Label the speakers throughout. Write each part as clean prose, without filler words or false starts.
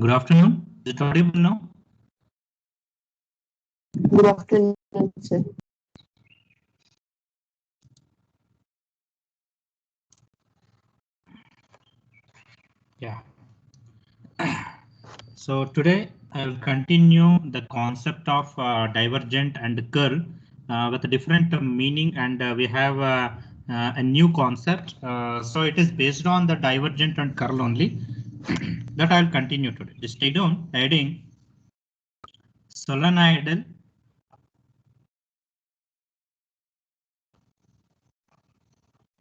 Speaker 1: Good afternoon. Is it audible now?
Speaker 2: Good afternoon, sir.
Speaker 1: Yeah. So today I will continue the concept of divergent and curl with a different meaning, and we have a new concept. So it is based on the divergent and curl only. That I will continue today. Just stay down. Heading solenoidal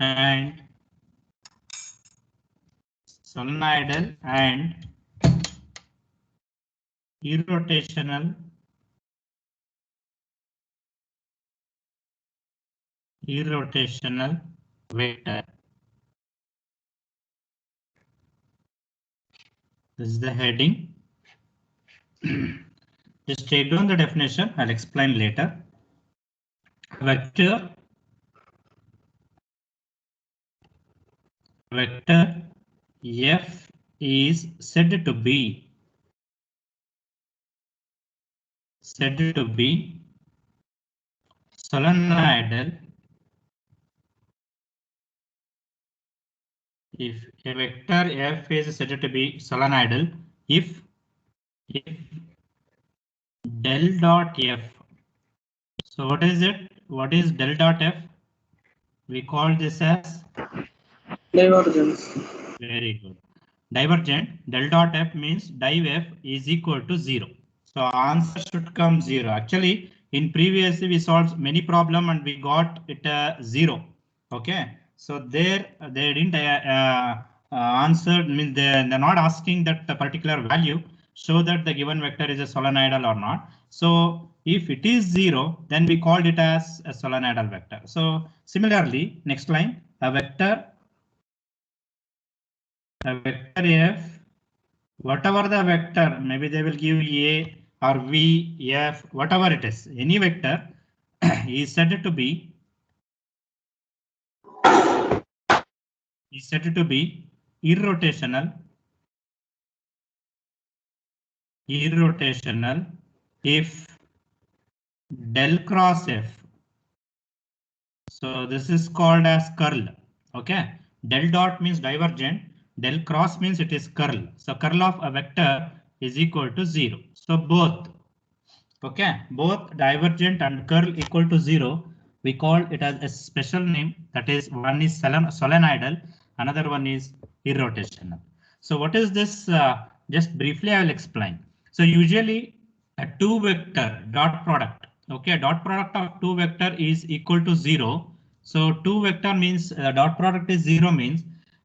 Speaker 1: and irrotational vector. This is the heading. Just take down the definition. I'll explain later. Vector F is said to be solenoidal if a vector F is said to be solenoidal if del dot F. So what is it? What is del dot F? We call this as
Speaker 2: Divergence.
Speaker 1: very good. Divergent. Del dot F means div F is equal to 0. So answer should come 0. Actually, in previously we solved many problem and we got it 0. Okay, so there they didn't answer, means they're not asking that particular value, show that the given vector is a solenoidal or not. So if it is 0, then we called it as a solenoidal vector. So similarly, next line, a vector F, whatever the vector, maybe they will give A or V, F, whatever it is, any vector is said to be irrotational if del cross F. So this is called as curl. Okay, del dot means divergent, del cross means it is curl. So curl of a vector is equal to 0. So both. Okay, both divergent and curl equal to 0. We call it as a special name, that is one is solenoidal, another one is irrotational. So what is this? Just briefly I will explain. So usually a two vector dot product. Okay, dot product of two vector is equal to 0. So two vector means dot product is 0 means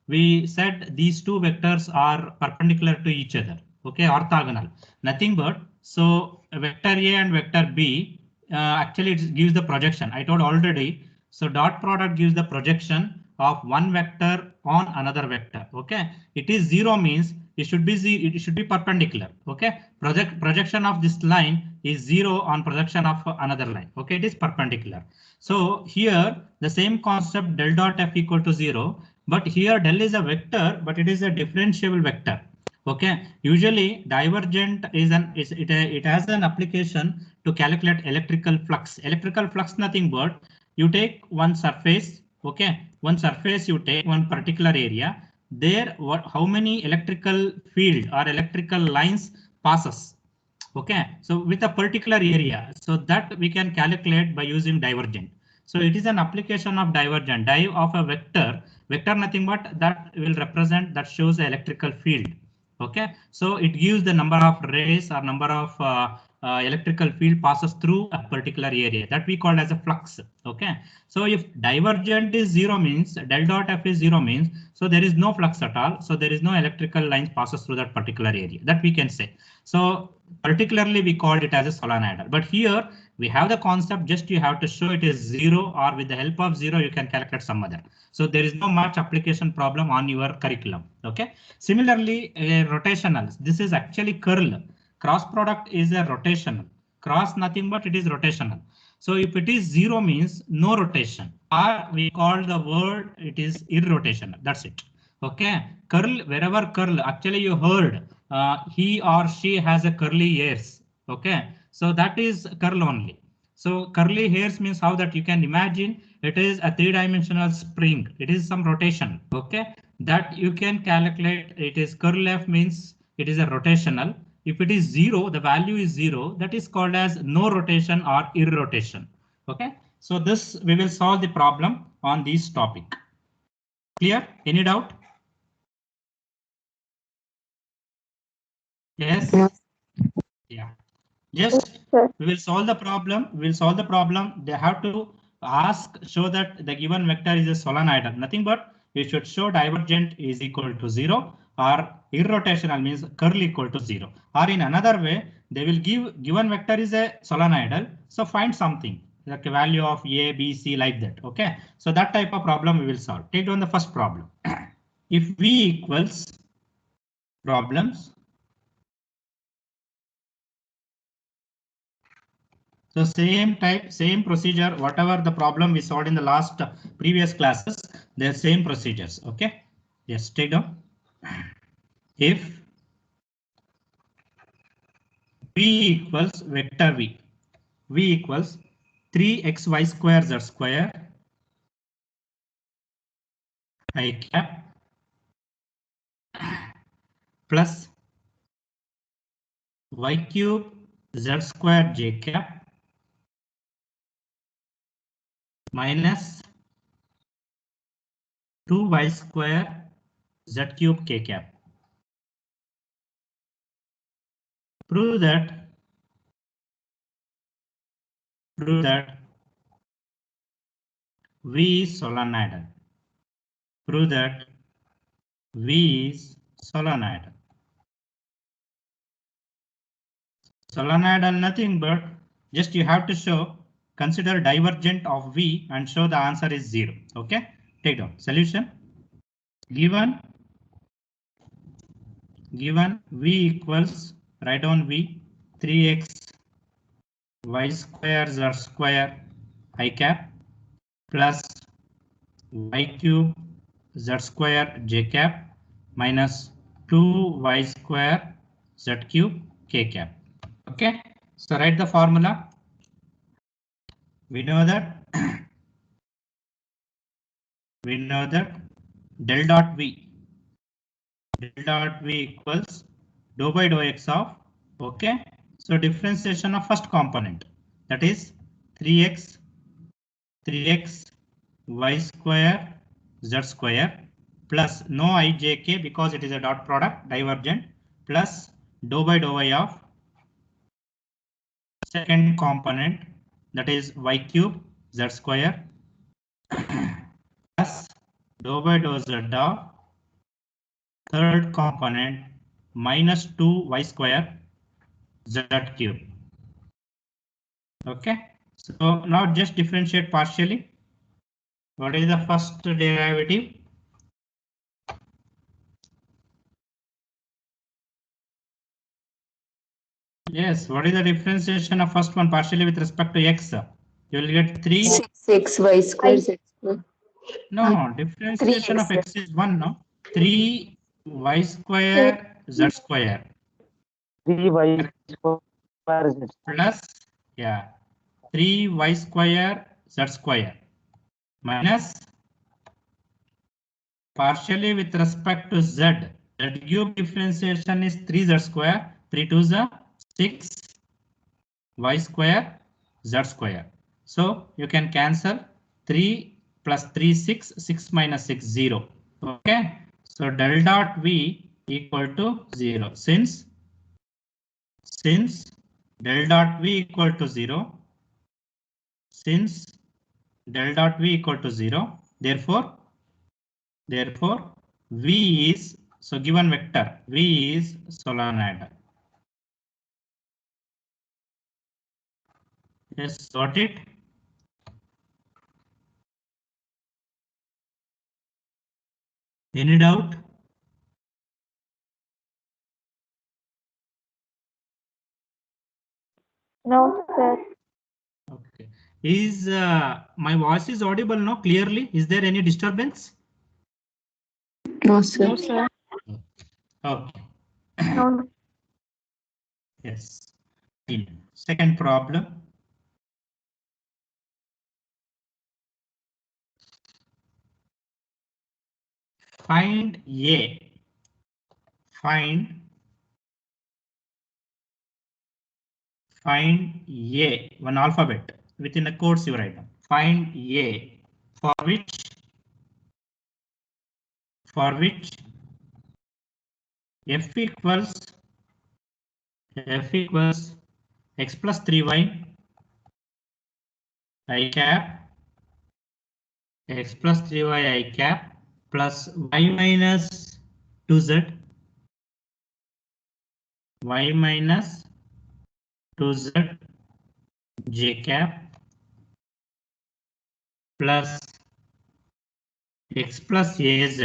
Speaker 1: we said these two vectors are perpendicular to each other. Okay, orthogonal, nothing but. So vector A and vector B, actually it gives the projection. I told already. So dot product gives the projection of one vector on another vector. Okay, it is 0 means it should be it should be perpendicular. Okay, projection of this line is 0 on projection of another line. Okay, it is perpendicular. So here the same concept del dot F equal to 0, but here del is a vector, but it is a differentiable vector. Okay, usually divergent is it has an application to calculate electrical flux. Electrical flux nothing but you take one surface. Okay, one surface you take one particular area. There how many electrical field or electrical lines passes. Okay, so with a particular area, so that we can calculate by using divergent. So it is an application of divergent. Div of a vector nothing but that will represent, that shows the electrical field. Okay, so it gives the number of rays or number of electrical field passes through a particular area, that we call as a flux. Okay, so if divergent is 0 means del dot F is 0 means, so there is no flux at all. So there is no electrical lines passes through that particular area, that we can say. So particularly we called it as a solenoidal, but here we have the concept, just you have to show it is 0, or with the help of 0 you can calculate some other. So there is no much application problem on your curriculum. Okay, similarly rotational, this is actually curl. Cross product is a rotational, cross nothing but it is rotational. So if it is 0 means no rotation, or we call the word it is irrotational, that's it. Okay, curl, wherever curl, actually you heard he or she has a curly hairs. Okay, so that is curl only. So curly hairs means how that you can imagine it is a three-dimensional spring. It is some rotation. Okay, that you can calculate. It is curl F means it is a rotational. If it is zero, the value is zero. That is called as no rotation or irrotation. Okay, so this we will solve the problem on this topic. Clear? Any doubt? Yes. Yeah. Just
Speaker 2: Sir.
Speaker 1: we will solve the problem. We will solve the problem. They have to ask, show that the given vector is a solenoidal. Nothing but you should show divergent is equal to 0 or irrotational means curl equal to 0. Or in another way, they will give given vector is a solenoidal. So find something like a value of A, B, C like that. Okay. So that type of problem we will solve. Take down the first problem. If V equals problems. So same type, same procedure, whatever the problem we solved in the last previous classes, they're same procedures. Okay. Yes, take down. If V equals vector V equals 3xy square z square I cap plus y cube z square j cap minus 2y square z cube k cap. Prove that V is solenoidal. Prove that V is solenoidal. Solenoidal nothing but just you have to show, consider divergent of V and show the answer is 0. Okay, take down solution. Given V equals, write down V 3x y square z square I cap plus y cube z square j cap minus 2y square z cube k cap. Okay, so write the formula. We know that del dot V equals dou by dou x of, okay, so differentiation of first component, that is 3x y square z square plus no ijk because it is a dot product divergent plus dou by dou y of second component, that is y cube z square plus dou by dou z of third component minus 2y square z cube. Okay, so now just differentiate partially. What is the first derivative? Yes, what is the differentiation of first one partially with respect to x? You will get 3.
Speaker 2: 6y square z square.
Speaker 1: No, differentiation of x is 1, no? 3y square z square.
Speaker 3: 3y square z
Speaker 1: Plus, yeah, 3y square z square minus partially with respect to z. Z cube differentiation is 3z square, 3 to the 6 y square z square. So you can cancel 3 plus 3 6, 6 minus 6 0. Okay, so del dot V equal to 0 since del dot V equal to 0, since del dot V equal to 0, therefore V is, so given vector V is solenoidal. Yes, got it. Any doubt?
Speaker 2: No, sir.
Speaker 1: Okay. Is my voice is audible now clearly? Is there any disturbance?
Speaker 2: No, sir.
Speaker 1: Okay.
Speaker 2: No.
Speaker 1: Yes. Second problem. Find A. Find A, one alphabet within a quotes you write down. Find A for which f equals x plus 3y I cap x plus 3y I cap plus y minus 2z y minus 2z j cap plus x plus az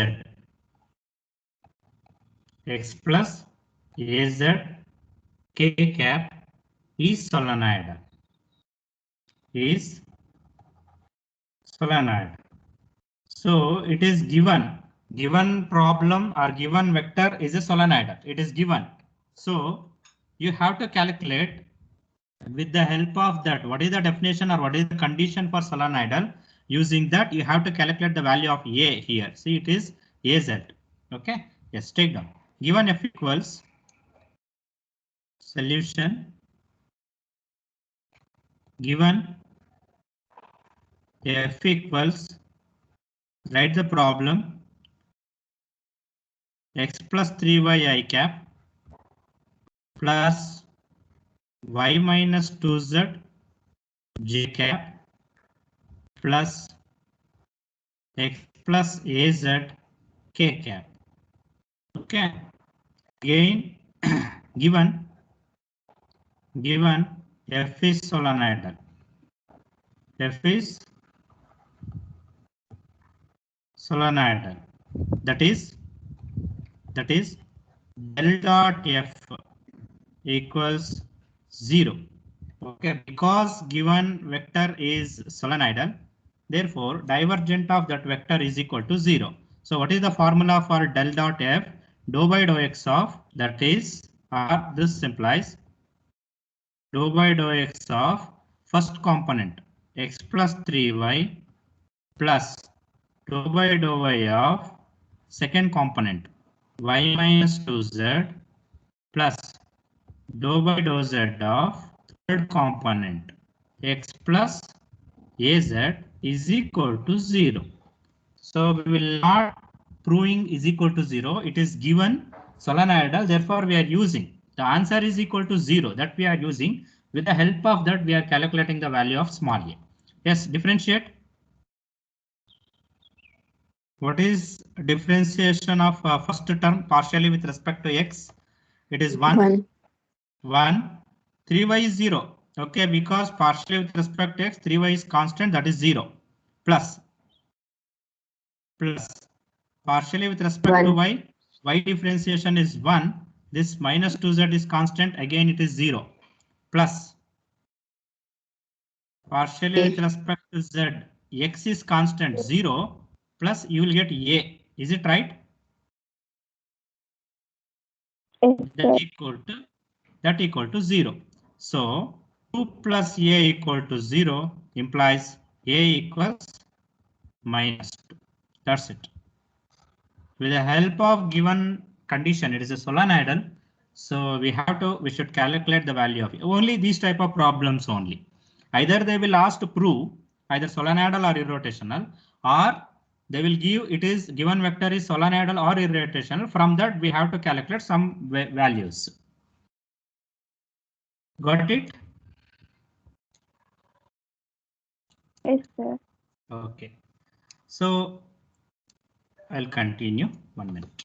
Speaker 1: k cap is solenoid. So it is given problem or given vector is a solenoid. It is given. So you have to calculate with the help of that. What is the definition or what is the condition for solenoidal? Using that you have to calculate the value of A here. See, it is AZ. Okay. Yes, take down. Given f equals solution. Given f equals, write the problem, x plus 3y I cap plus y minus 2z j cap plus x plus az k cap. Okay. Again, given f is solenoidal. F is solenoidal. That is del dot f equals 0. Okay, because given vector is solenoidal, therefore divergent of that vector is equal to 0. So what is the formula for del dot f? Dou by dou x of, that is, or this implies dou by dou x of first component x plus 3y plus dou by dou y of second component y minus 2z plus dou by dou z of third component x plus az is equal to 0. So we will not proving is equal to 0. It is given solenoidal. Therefore, we are using the answer is equal to 0 that we are using. With the help of that, we are calculating the value of small a. Yes, differentiate. What is differentiation of first term partially with respect to x? It is 1. 3y is 0. Okay, because partially with respect to x, 3y is constant, that is 0. Plus partially with respect to y differentiation is 1. This minus 2z is constant, again it is 0. Plus partially with respect to z, x is constant 0. Plus you will get a. Is it right? That equal to 0. So 2 plus a equal to 0 implies a equals minus 2. That's it. With the help of given condition, it is a solenoidal. So we should calculate the value of it. Only these type of problems only. Either they will ask to prove either solenoidal or irrotational, or they will give it is given vector is solenoidal or irrotational. From that we have to calculate some values. Got it?
Speaker 2: Yes, sir.
Speaker 1: Okay. So I'll continue 1 minute.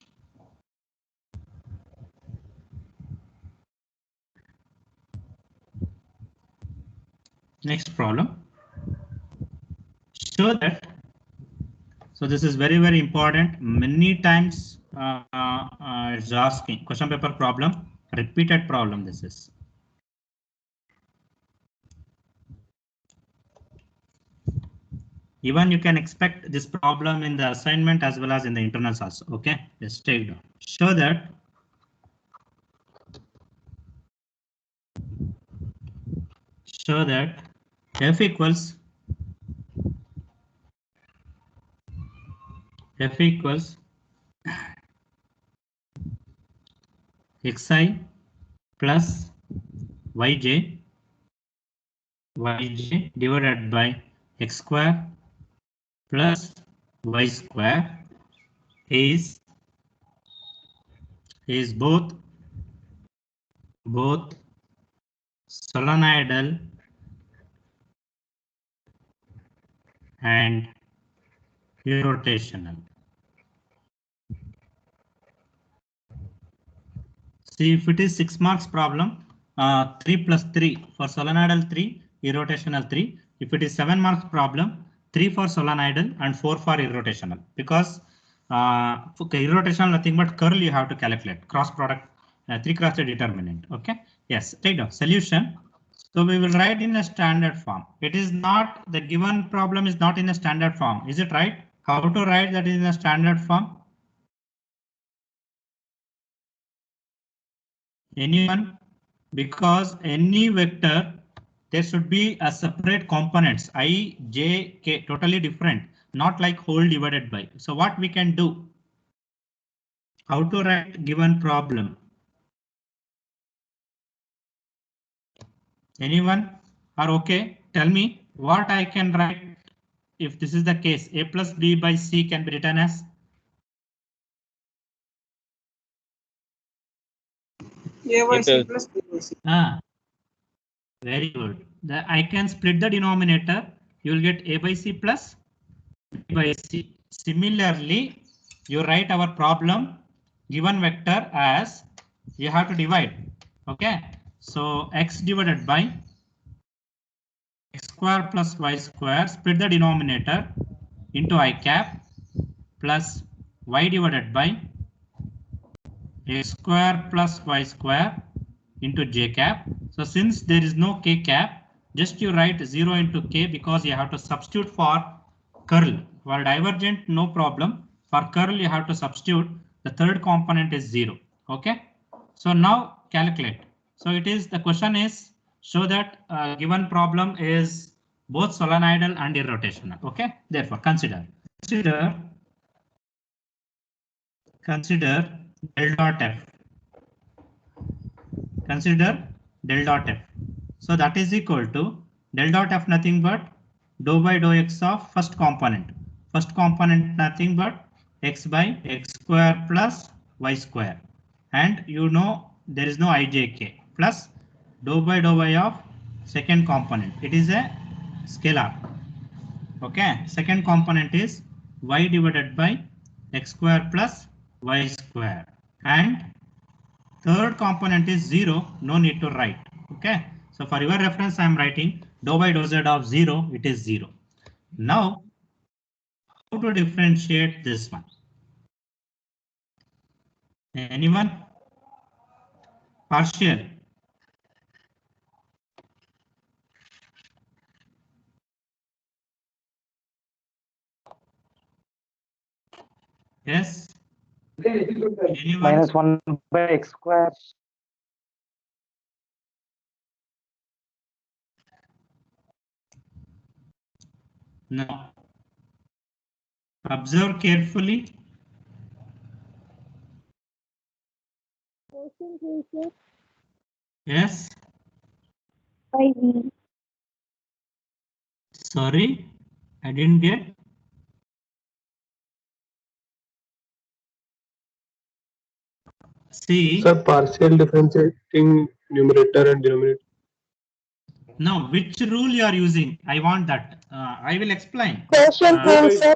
Speaker 1: Next problem. Show that. So this is very, very important. Many times it's asking question paper problem, repeated problem. This is. Even you can expect this problem in the assignment as well as in the internals also. Okay, let's take down. Show that show that f equals xi plus yj divided by x square plus y square is both solenoidal and irrotational. See, if it is 6 marks problem, 3 plus 3 for solenoidal 3, irrotational 3. If it is 7 marks problem, 3 for solenoidal and 4 for irrotational. Because for irrotational nothing but curl you have to calculate, cross product, 3 cross determinant. Okay, yes, take down solution. So we will write in a standard form. It is not, the given problem is not in a standard form. Is it right? How to write that in a standard form? Anyone? Because any vector, there should be a separate components I, j, k, totally different, not like whole divided by. So what we can do? How to write given problem? Anyone are okay? Tell me what I can write if this is the case. A plus b by c can be written as
Speaker 4: A by C plus B by C.
Speaker 1: Very good. I can split the denominator. You will get a by c plus b by c. Similarly, you write our problem given vector as you have to divide. Okay, so x divided by x square plus y square, split the denominator into I cap plus y divided by x square plus y square into j cap. So since there is no k cap, just you write 0 into k because you have to substitute for curl. For divergent, no problem. For curl, you have to substitute. The third component is 0. Okay. So now calculate. So it is, the question is, show that given problem is both solenoidal and irrotational. Okay. Therefore, consider del dot f. Consider del dot f. So that is equal to del dot f nothing but dou by dou x of first component. First component nothing but x by x square plus y square. And you know there is no ijk plus dou by dou y of second component. It is a scalar. Okay, second component is y divided by x square plus y square. And third component is 0, no need to write. Okay, so for your reference, I am writing dou by dou z of 0, it is 0. Now, how to differentiate this one? Anyone? Partial. Yes. Anyone?
Speaker 3: Minus 1 by x square.
Speaker 1: No. Observe carefully.
Speaker 2: Quotient ratio
Speaker 1: Yes.
Speaker 2: by V.
Speaker 1: Sorry, I didn't get. See.
Speaker 5: Sir, partial differentiating numerator and denominator.
Speaker 1: Now, which rule you are using? I want that. I will explain.
Speaker 2: Quotient rule, sir.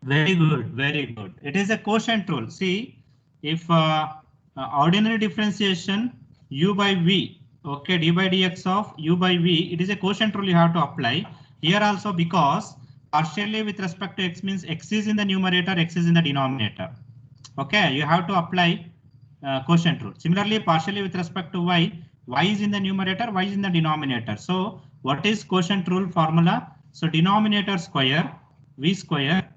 Speaker 1: Very good, very good. It is a quotient rule. See, if ordinary differentiation u by v, okay, d by dx of u by v, it is a quotient rule you have to apply here also, because partially with respect to x means x is in the numerator, x is in the denominator. Okay, you have to apply quotient rule. Similarly, partially with respect to y, y is in the numerator, y is in the denominator. So what is quotient rule formula? So denominator square, v square.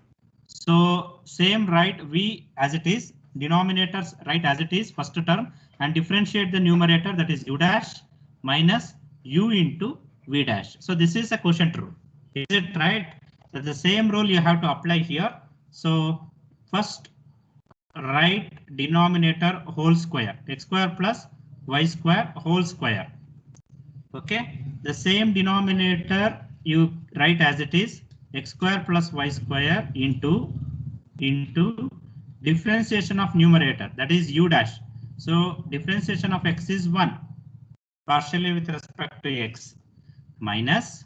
Speaker 1: So same write v as it is, denominators write as it is first term, and differentiate the numerator, that is u dash minus u into v dash. So this is a quotient rule. Is it right? So the same rule you have to apply here. So first write denominator whole square, x square plus y square whole square. Okay, the same denominator you write as it is, x square plus y square into differentiation of numerator, that is u dash. So differentiation of x is 1 partially with respect to x, minus,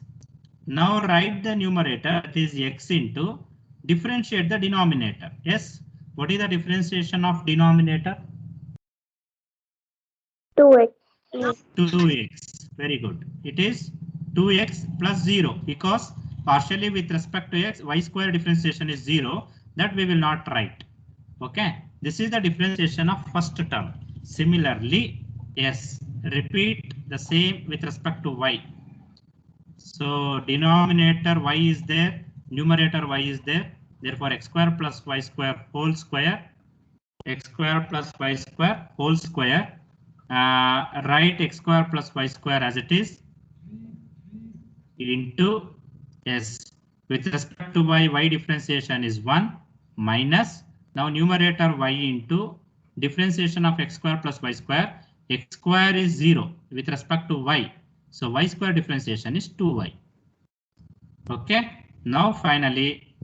Speaker 1: now write the numerator, that is x, into differentiate the denominator. Yes, what is the differentiation of denominator?
Speaker 2: 2x.
Speaker 1: 2x. Very good. It is 2x plus 0, because partially with respect to x, y square differentiation is 0. That we will not write. Okay, this is the differentiation of first term. Similarly, yes, repeat the same with respect to y. So denominator y is there, numerator y is there. Therefore, x square plus y square whole square, x square plus y square whole square. Write x square plus y square as it is, into, yes, with respect to y differentiation is 1, minus, now numerator y into differentiation of x square plus y square. X square is 0 with respect to y. So y square differentiation is 2y. Okay, now finally,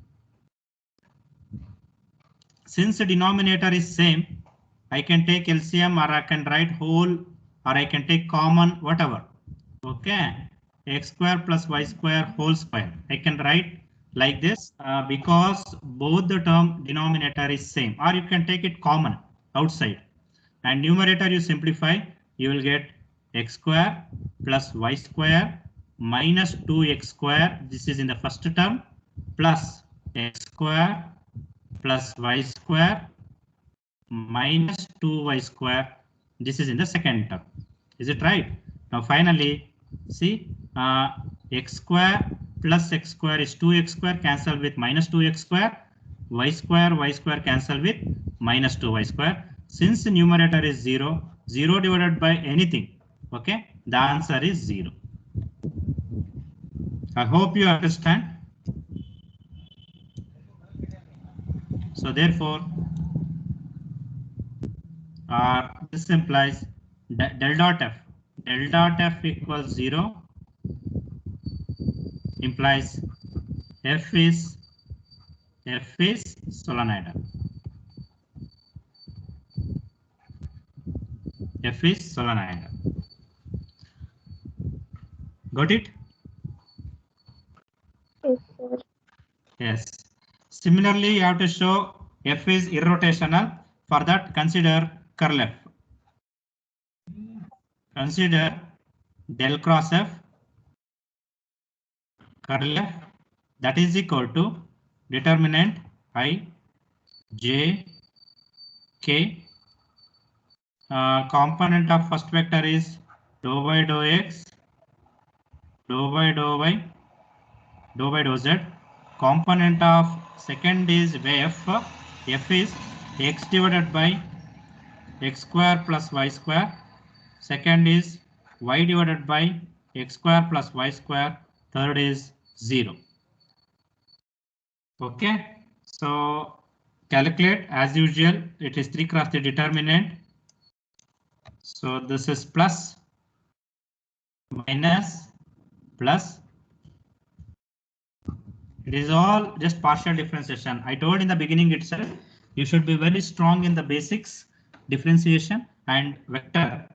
Speaker 1: since the denominator is same, I can take LCM, or I can write whole, or I can take common, whatever. Okay, x square plus y square whole square. I can write like this because both the term denominator is same, or you can take it common outside. And numerator you simplify, you will get x square plus y square minus 2x square. This is in the first term, plus x square plus y square minus 2y square. This is in the second term. Is it right? Now finally, see, x square plus x square is 2x square, cancel with minus 2x square, y square cancel with minus 2y square. Since the numerator is 0, 0 divided by anything, okay, the answer is 0. I hope you understand. So therefore, this implies del dot f equals 0, implies f is solenoidal. F is solenoidal. Got it?
Speaker 2: Yes, sir.
Speaker 1: Yes. Similarly, you have to show f is irrotational. For that, consider curl f. Consider del cross f, curl f, that is equal to determinant I, j, k. Component of first vector is dou by dou x, dou by dou y, dou by dou z. Component of second is f. F is x divided by x square plus y square. Second is y divided by x square plus y square. Third is 0. Okay, so calculate as usual. It is 3 cross the determinant. So this is plus, minus, plus. It is all just partial differentiation. I told in the beginning itself, you should be very strong in the basics, differentiation and vector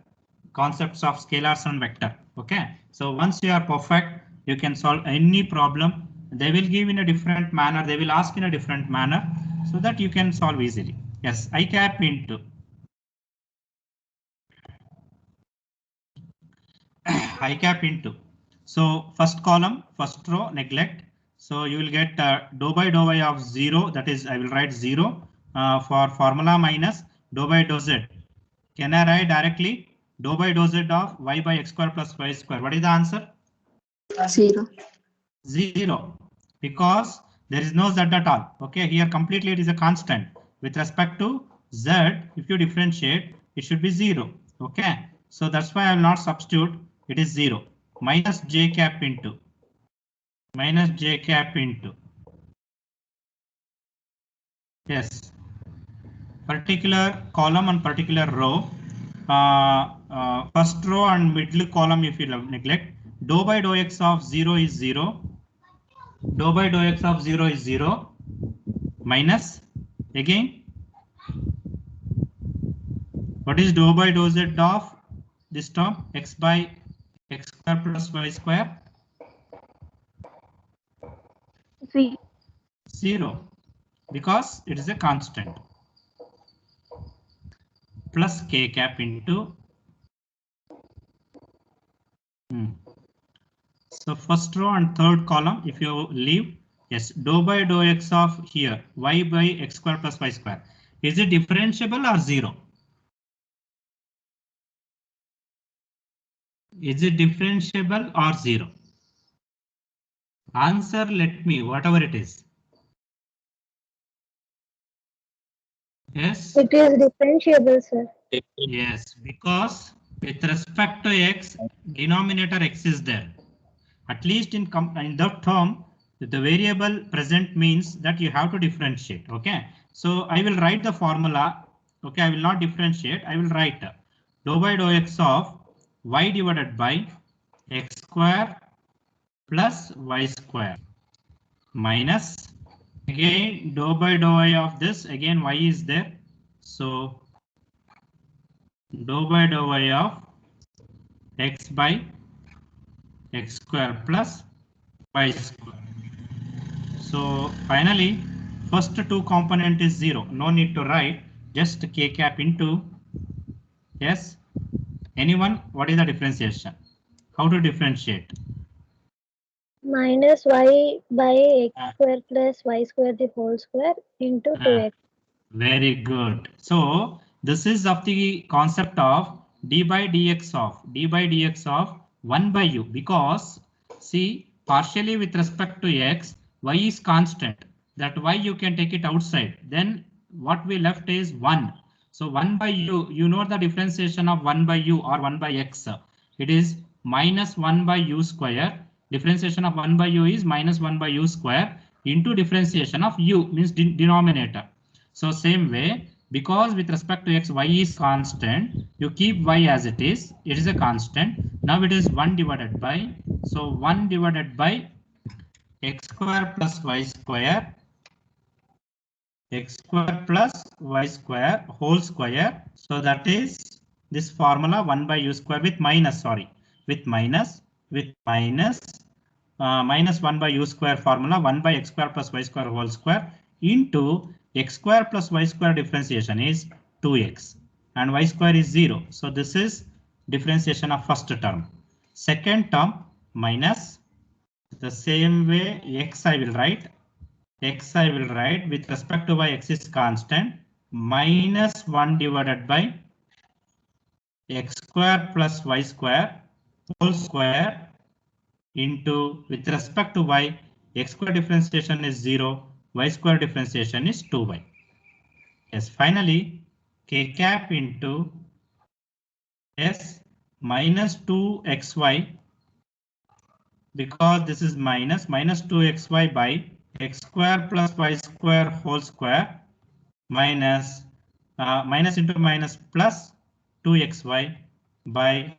Speaker 1: concepts of scalars and vector. Okay, so once you are perfect, you can solve any problem. They will give in a different manner. They will ask in a different manner so that you can solve easily. Yes, I cap into I cap into. So first column, first row, neglect. So you will get dou by dou y of 0. That is, I will write 0 for formula minus dou by dou z. Can I write directly dou by dou z of y by x square plus y square? What is the answer?
Speaker 6: 0.
Speaker 1: 0, because there is no z at all. Okay, here completely it is a constant. With respect to z, if you differentiate, it should be 0. Okay, so that's why I will not substitute. It is 0. minus j cap into yes, particular column and particular row. First row and middle column if you neglect, dou by dou x of 0 is 0. Dou by dou x of 0 is 0 minus again what is dou by dou z of this term, x by x square plus y square,
Speaker 2: V.
Speaker 1: 0, because it is a constant, plus k cap into so first row and third column if you leave, yes, dou by dou x of here y by x square plus y square, is it differentiable or 0? Is it differentiable or 0? Answer, let me, whatever it is. Yes.
Speaker 2: It is differentiable, sir.
Speaker 1: Yes, because with respect to x, denominator x is there. At least in that term, the variable present means that you have to differentiate. Okay, so I will write the formula. Okay, I will not differentiate. I will write dou by dou x of y divided by x square plus y square minus again dou by dou y of this, again y is there, so dou by dou y of x by x square plus y square. So finally, first two component is 0. No need to write, just k cap into. Yes. Anyone? What is the differentiation? How to differentiate?
Speaker 2: Minus y by x square plus y square the whole square into 2x.
Speaker 1: Very good. So this is of the concept of d by dx of 1 by u, because see, partially with respect to x, y is constant. That y you can take it outside. Then what we left is 1. So 1 by u, you know the differentiation of 1 by u or 1 by x. It is minus 1 by u square. Differentiation of 1 by u is minus 1 by u square into differentiation of u, means denominator. So same way, because with respect to x, y is constant, you keep y as it is a constant. Now it is 1 divided by, so 1 divided by x square plus y square, x square plus y square whole square. So that is this formula 1 by u square with minus, minus 1 by u square formula 1 by x square plus y square whole square into x square plus y square differentiation is 2x and y square is 0. So this is differentiation of first term. Second term minus the same way x I will write with respect to y, x is constant, minus 1 divided by x square plus y square whole square into, with respect to y, x square differentiation is 0, y square differentiation is 2y. Yes, finally, k cap into s minus 2xy, because this is minus 2xy by x square plus y square whole square minus minus into minus plus 2xy by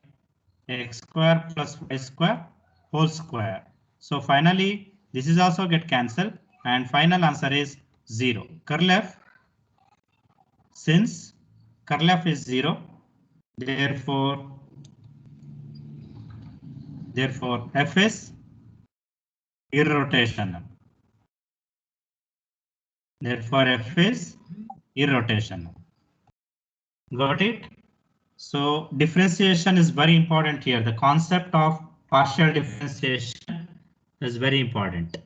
Speaker 1: x square plus y square whole square. So finally, this is also get cancelled and final answer is 0. Curl f, since curl f is 0, therefore f is irrotational. Therefore f is irrotational. Got it? So differentiation is very important here. The concept of partial differentiation is very important.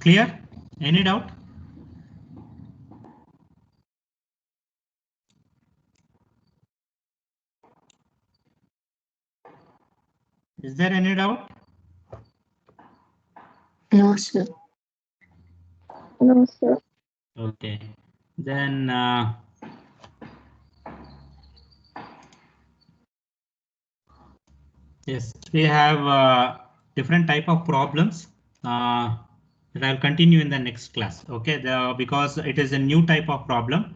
Speaker 1: Clear? Any doubt? Is there any doubt?
Speaker 6: No, sir.
Speaker 2: No, sir.
Speaker 1: Okay. Then yes, we have different type of problems that I'll continue in the next class. Okay, because it is a new type of problem.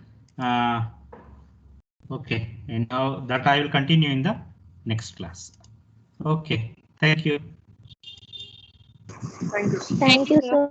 Speaker 1: Okay, and now that I will continue in the next class. Okay, thank you.
Speaker 4: Thank you.
Speaker 2: Thank you, sir.